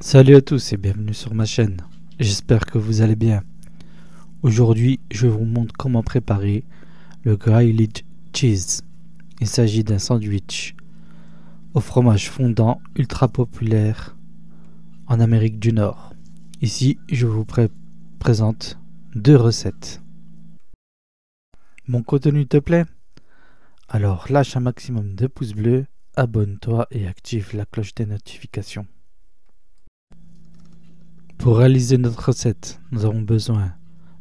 Salut à tous et bienvenue sur ma chaîne, j'espère que vous allez bien. Aujourd'hui je vous montre comment préparer le grilled cheese. Il s'agit d'un sandwich au fromage fondant ultra populaire en Amérique du Nord. Ici je vous présente deux recettes. Mon contenu te plaît? Alors lâche un maximum de pouces bleus, abonne-toi et active la cloche des notifications. Pour réaliser notre recette, nous avons besoin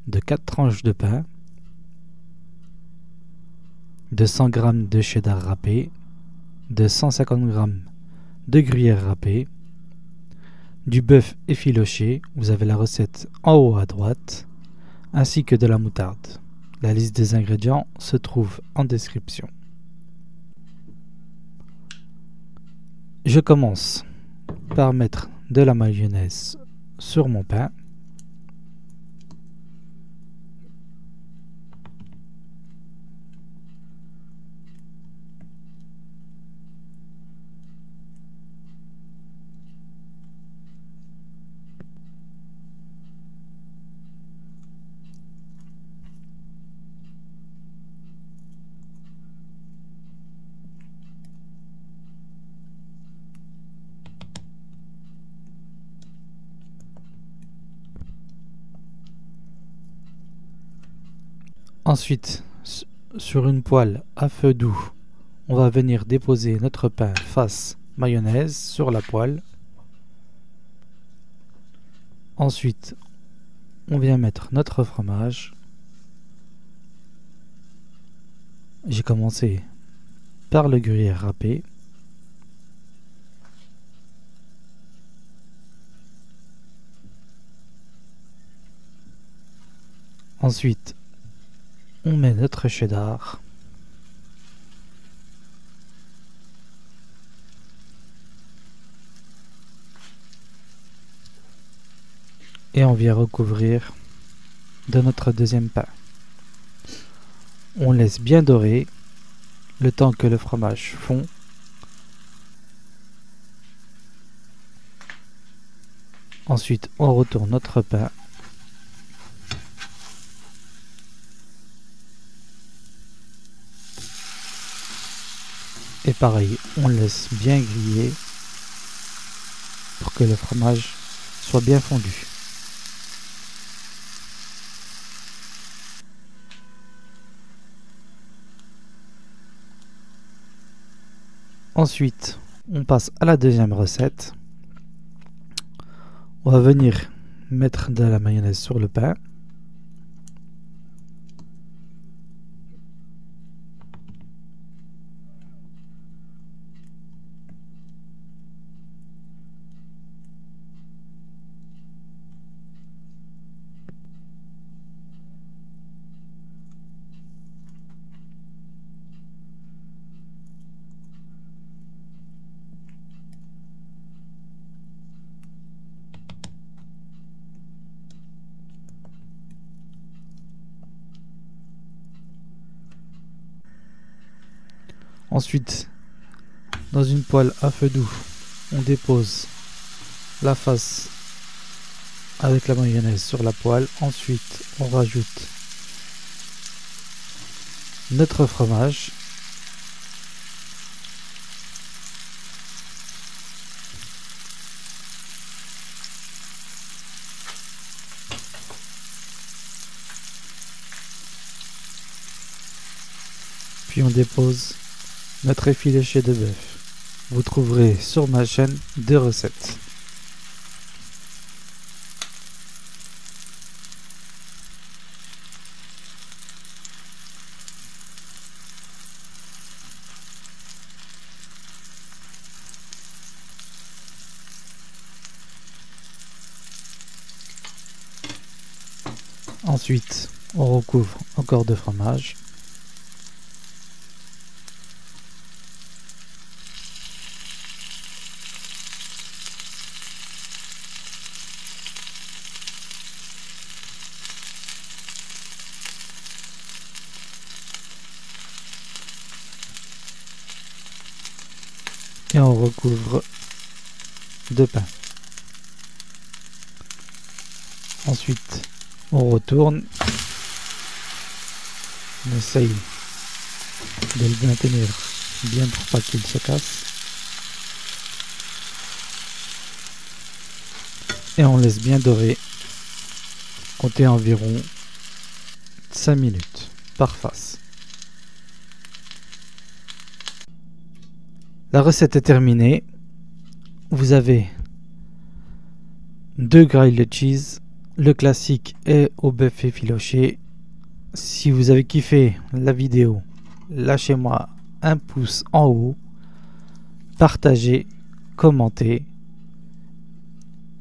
de 4 tranches de pain, de 100 g de cheddar râpé, de 150 g de gruyère râpée, du bœuf effiloché, vous avez la recette en haut à droite, ainsi que de la moutarde. La liste des ingrédients se trouve en description. Je commence par mettre de la mayonnaise sur mon pain. Ensuite, sur une poêle à feu doux, on va venir déposer notre pain face mayonnaise sur la poêle. Ensuite, on vient mettre notre fromage. J'ai commencé par le gruyère râpé. Ensuite, on met notre cheddar. Et on vient recouvrir de notre deuxième pain. On laisse bien dorer le temps que le fromage fond. Ensuite, on retourne notre pain. Et pareil, on laisse bien griller pour que le fromage soit bien fondu. Ensuite, on passe à la deuxième recette. On va venir mettre de la mayonnaise sur le pain. Ensuite, dans une poêle à feu doux, on dépose la face avec la mayonnaise sur la poêle. Ensuite, on rajoute notre fromage. Puis on dépose notre effiloché de bœuf. Vous trouverez sur ma chaîne deux recettes. Ensuite, on recouvre encore de fromage. Et on recouvre de pain. Ensuite, on retourne. On essaye de le maintenir bien pour pas qu'il se casse. Et on laisse bien dorer. Comptez environ 5 minutes par face. La recette est terminée. Vous avez 2 grilled cheese, le classique et au bœuf effiloché. Si vous avez kiffé la vidéo, lâchez-moi un pouce en haut, partagez, commentez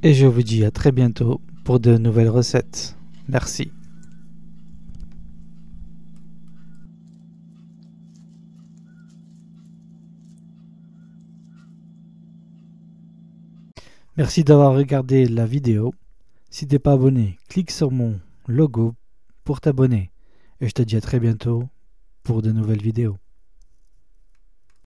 et je vous dis à très bientôt pour de nouvelles recettes. Merci. Merci d'avoir regardé la vidéo. Si t'es pas abonné, clique sur mon logo pour t'abonner. Et je te dis à très bientôt pour de nouvelles vidéos.